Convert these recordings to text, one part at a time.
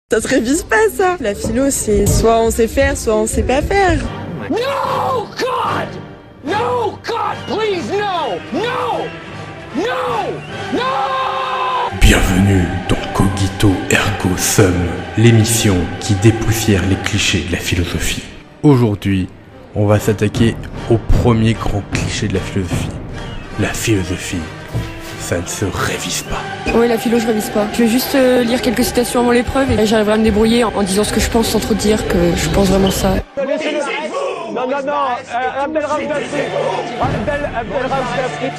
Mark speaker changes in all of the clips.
Speaker 1: Ça se révise pas, ça. La philo, c'est soit on sait faire, soit on sait pas faire.
Speaker 2: No, God! No, God, please, no! No! No! No!
Speaker 3: Bienvenue dans Cogito Ergo Sum, l'émission qui dépoussière les clichés de la philosophie. Aujourd'hui, on va s'attaquer au premier grand cliché de la philosophie. La philosophie, ça ne se révise pas.
Speaker 4: Oui, la philo, je révise pas. Je vais juste lire quelques citations avant l'épreuve et j'arriverai à me débrouiller en disant ce que je pense sans trop dire que je pense vraiment ça.
Speaker 2: Non, Abdel Raouf d'Afrique. Abdel Raouf d'Afrique.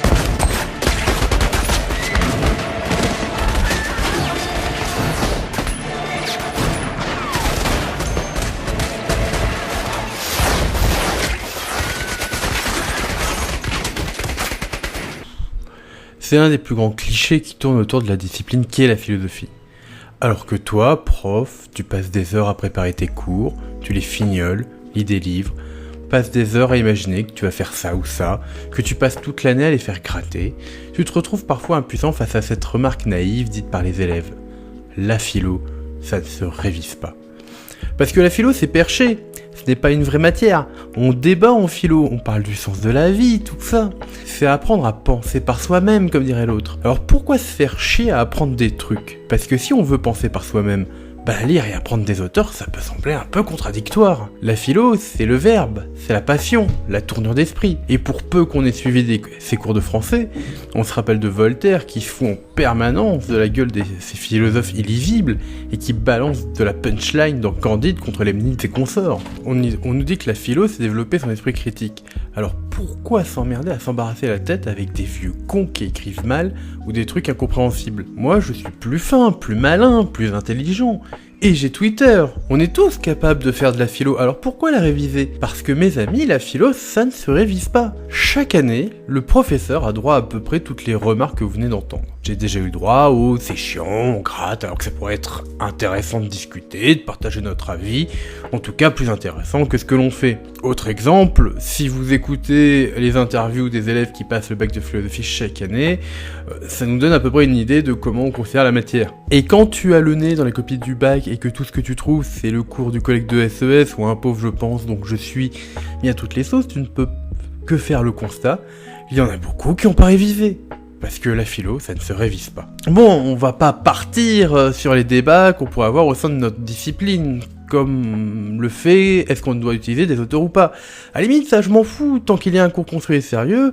Speaker 3: C'est un des plus grands clichés qui tourne autour de la discipline qui est la philosophie. Alors que toi, prof, tu passes des heures à préparer tes cours, tu les fignoles, lis des livres, passes des heures à imaginer que tu vas faire ça ou ça, que tu passes toute l'année à les faire gratter, tu te retrouves parfois impuissant face à cette remarque naïve dite par les élèves. La philo, ça ne se révise pas. Parce que la philo, c'est perché. Ce n'est pas une vraie matière. On débat en philo, on parle du sens de la vie, tout ça. C'est apprendre à penser par soi-même, comme dirait l'autre. Alors pourquoi se faire chier à apprendre des trucs? Parce que si on veut penser par soi-même, lire et apprendre des auteurs, ça peut sembler un peu contradictoire. La philo, c'est le verbe, c'est la passion, la tournure d'esprit. Et pour peu qu'on ait suivi ces cours de français, on se rappelle de Voltaire qui se fout en permanence de la gueule de ces philosophes illisibles et qui balance de la punchline dans Candide contre Leibniz et consorts. On nous dit que la philo, c'est développer son esprit critique. Alors pourquoi s'emmerder à s'embarrasser la tête avec des vieux cons qui écrivent mal ou des trucs incompréhensibles? Moi, je suis plus fin, plus malin, plus intelligent. Et j'ai Twitter. On est tous capables de faire de la philo, alors pourquoi la réviser? Parce que mes amis, la philo, ça ne se révise pas. Chaque année, le professeur a droit à peu près toutes les remarques que vous venez d'entendre. J'ai déjà eu droit au « c'est chiant, on gratte », alors que ça pourrait être intéressant de discuter, de partager notre avis, en tout cas plus intéressant que ce que l'on fait. Autre exemple, si vous écoutez les interviews des élèves qui passent le bac de philosophie chaque année, ça nous donne à peu près une idée de comment on considère la matière. Et quand tu as le nez dans les copies du bac et que tout ce que tu trouves c'est le cours du collègue de SES ou un pauvre je pense donc je suis mis à toutes les sauces, tu ne peux que faire le constat, il y en a beaucoup qui n'ont pas révisé. Parce que la philo, ça ne se révise pas. Bon, on va pas partir sur les débats qu'on pourrait avoir au sein de notre discipline, comme le fait, est-ce qu'on doit utiliser des auteurs ou pas. À la limite, ça je m'en fous, tant qu'il y a un cours construit et sérieux,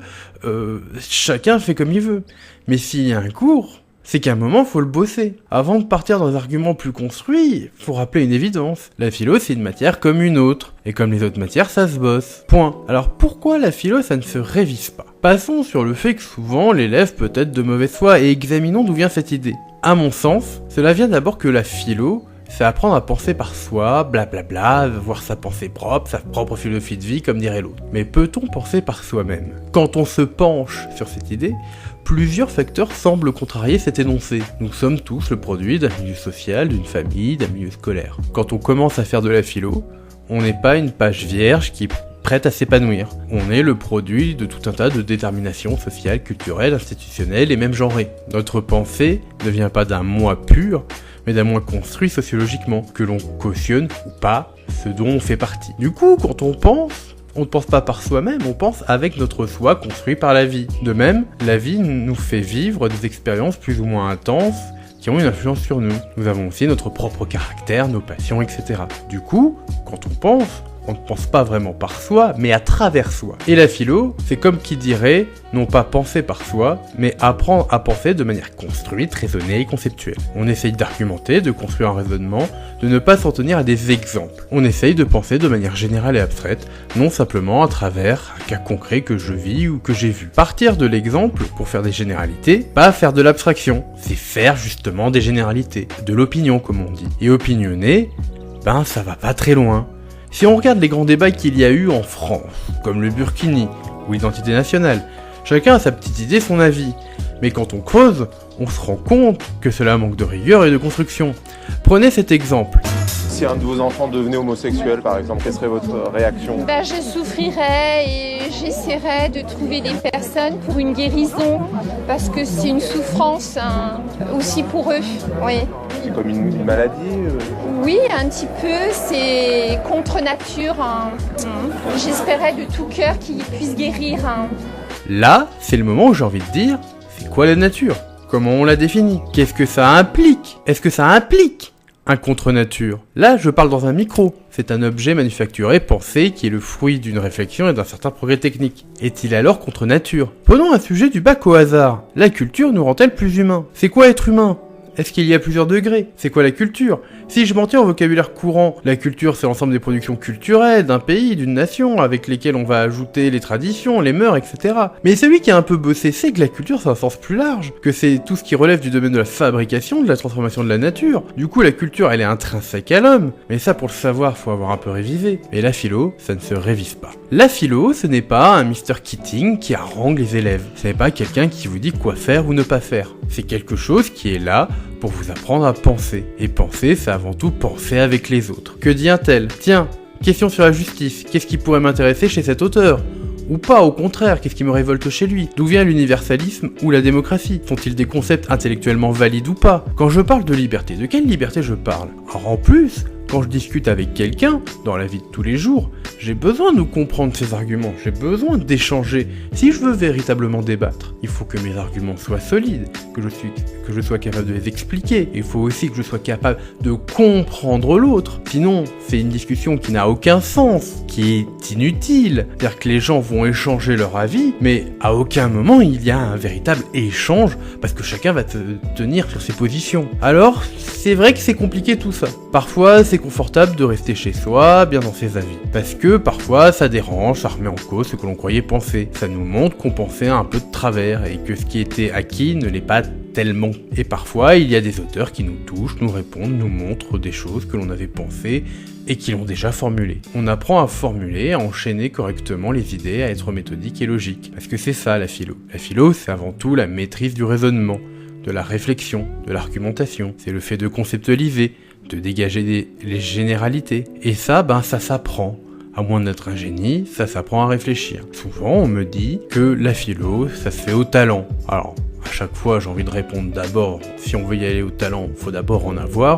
Speaker 3: chacun fait comme il veut. Mais s'il y a un cours, c'est qu'à un moment, faut le bosser. Avant de partir dans des arguments plus construits, faut rappeler une évidence. La philo, c'est une matière comme une autre. Et comme les autres matières, ça se bosse. Point. Alors pourquoi la philo, ça ne se révise pas? Passons sur le fait que souvent, l'élève peut être de mauvaise foi et examinons d'où vient cette idée. À mon sens, cela vient d'abord que la philo, c'est apprendre à penser par soi, blablabla, voir sa pensée propre, sa propre philosophie de vie, comme dirait l'autre. Mais peut-on penser par soi-même? Quand on se penche sur cette idée, plusieurs facteurs semblent contrarier cet énoncé. Nous sommes tous le produit d'un milieu social, d'une famille, d'un milieu scolaire. Quand on commence à faire de la philo, on n'est pas une page vierge qui est prête à s'épanouir. On est le produit de tout un tas de déterminations sociales, culturelles, institutionnelles et même genrées. Notre pensée ne vient pas d'un moi pur, mais d'un moi construit sociologiquement, que l'on cautionne ou pas ce dont on fait partie. Du coup, quand on ne pense pas par soi-même, on pense avec notre soi construit par la vie. De même, la vie nous fait vivre des expériences plus ou moins intenses qui ont une influence sur nous. Nous avons aussi notre propre caractère, nos passions, etc. Du coup, quand on ne pense pas vraiment par soi, mais à travers soi. Et la philo, c'est comme qui dirait, non pas penser par soi, mais apprendre à penser de manière construite, raisonnée et conceptuelle. On essaye d'argumenter, de construire un raisonnement, de ne pas s'en tenir à des exemples. On essaye de penser de manière générale et abstraite, non simplement à travers un cas concret que je vis ou que j'ai vu. Partir de l'exemple pour faire des généralités, pas faire de l'abstraction, c'est faire justement des généralités, de l'opinion comme on dit. Et opinionner, ça va pas très loin. Si on regarde les grands débats qu'il y a eu en France, comme le Burkini ou l'identité nationale, chacun a sa petite idée, son avis. Mais quand on creuse, on se rend compte que cela manque de rigueur et de construction. Prenez cet exemple.
Speaker 5: si un de vos enfants devenait homosexuel, par exemple, quelle serait votre réaction ?
Speaker 6: Je souffrirais et j'essaierais de trouver des personnes pour une guérison, parce que c'est une souffrance aussi pour eux. Oui.
Speaker 5: C'est comme une maladie
Speaker 6: Oui, un petit peu, c'est contre nature. J'espérais de tout cœur qu'ils puissent guérir.
Speaker 3: Là, c'est le moment où j'ai envie de dire, c'est quoi la nature ? Comment on la définit ? Qu'est-ce que ça implique ? Est-ce que ça implique un contre-nature ? Là, je parle dans un micro. C'est un objet manufacturé, pensé, qui est le fruit d'une réflexion et d'un certain progrès technique. Est-il alors contre-nature ? Prenons un sujet du bac au hasard. La culture nous rend-elle plus humains ? C'est quoi être humain ? Est-ce qu'il y a plusieurs degrés ? C'est quoi la culture ? Si je m'en tiens au vocabulaire courant, la culture c'est l'ensemble des productions culturelles d'un pays, d'une nation, avec lesquelles on va ajouter les traditions, les mœurs, etc. Mais celui qui a un peu bossé sait que la culture c'est un sens plus large, que c'est tout ce qui relève du domaine de la fabrication, de la transformation de la nature. Du coup la culture elle est intrinsèque à l'homme, mais ça pour le savoir faut avoir un peu révisé. Et la philo, ça ne se révise pas. La philo, ce n'est pas un Mr Keating qui harangue les élèves. Ce n'est pas quelqu'un qui vous dit quoi faire ou ne pas faire. C'est quelque chose qui est là pour vous apprendre à penser. Et penser, c'est avant tout penser avec les autres. Que dit un tel ? Tiens, question sur la justice. Qu'est-ce qui pourrait m'intéresser chez cet auteur ? Ou pas, au contraire, qu'est-ce qui me révolte chez lui ? D'où vient l'universalisme ou la démocratie ? Sont-ils des concepts intellectuellement valides ou pas ? Quand je parle de liberté, de quelle liberté je parle ? Alors en plus, quand je discute avec quelqu'un, dans la vie de tous les jours, j'ai besoin de comprendre ses arguments, j'ai besoin d'échanger. Si je veux véritablement débattre, il faut que mes arguments soient solides, que je sois capable de les expliquer. Il faut aussi que je sois capable de comprendre l'autre. Sinon, c'est une discussion qui n'a aucun sens, qui est inutile. C'est-à-dire que les gens vont échanger leur avis, mais à aucun moment il y a un véritable échange, parce que chacun va tenir sur ses positions. Alors, c'est vrai que c'est compliqué tout ça. Parfois, c'est confortable de rester chez soi, bien dans ses avis. Parce que parfois, ça dérange, ça remet en cause ce que l'on croyait penser. Ça nous montre qu'on pensait un peu de travers et que ce qui était acquis ne l'est pas tellement. Et parfois, il y a des auteurs qui nous touchent, nous répondent, nous montrent des choses que l'on avait pensées et qui l'ont déjà formulées. On apprend à formuler, à enchaîner correctement les idées, à être méthodique et logique. Parce que c'est ça la philo. La philo, c'est avant tout la maîtrise du raisonnement, de la réflexion, de l'argumentation. C'est le fait de conceptualiser, de dégager les généralités. Et ça, ça s'apprend. À moins d'être un génie, ça s'apprend à réfléchir. Souvent, on me dit que la philo, ça se fait au talent. Alors, à chaque fois, j'ai envie de répondre d'abord, si on veut y aller au talent, il faut d'abord en avoir.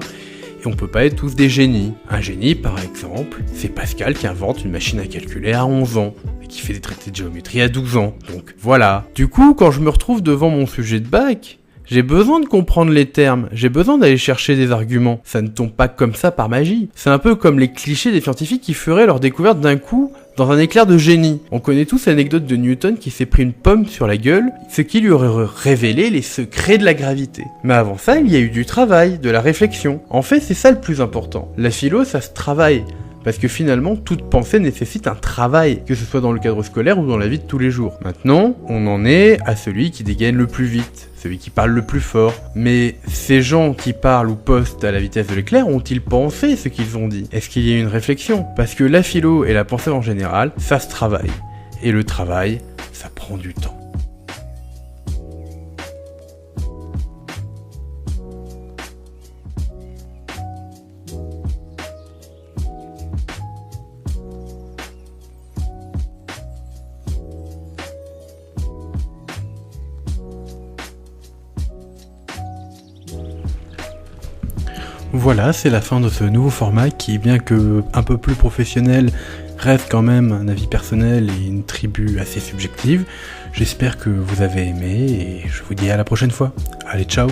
Speaker 3: Et on peut pas être tous des génies. Un génie, par exemple, c'est Pascal qui invente une machine à calculer à 11 ans, et qui fait des traités de géométrie à 12 ans. Donc, voilà. Du coup, quand je me retrouve devant mon sujet de bac, j'ai besoin de comprendre les termes, j'ai besoin d'aller chercher des arguments. Ça ne tombe pas comme ça par magie. C'est un peu comme les clichés des scientifiques qui feraient leur découverte d'un coup dans un éclair de génie. On connaît tous l'anecdote de Newton qui s'est pris une pomme sur la gueule, ce qui lui aurait révélé les secrets de la gravité. Mais avant ça, il y a eu du travail, de la réflexion. En fait, c'est ça le plus important. La philo, ça se travaille. Parce que finalement, toute pensée nécessite un travail, que ce soit dans le cadre scolaire ou dans la vie de tous les jours. Maintenant, on en est à celui qui dégaine le plus vite, celui qui parle le plus fort. Mais ces gens qui parlent ou postent à la vitesse de l'éclair, ont-ils pensé ce qu'ils ont dit ? Est-ce qu'il y a une réflexion ? Parce que la philo et la pensée en général, ça se travaille. Et le travail, ça prend du temps. Voilà, c'est la fin de ce nouveau format qui, bien que un peu plus professionnel, reste quand même un avis personnel et une tribu assez subjective. J'espère que vous avez aimé et je vous dis à la prochaine fois. Allez, ciao!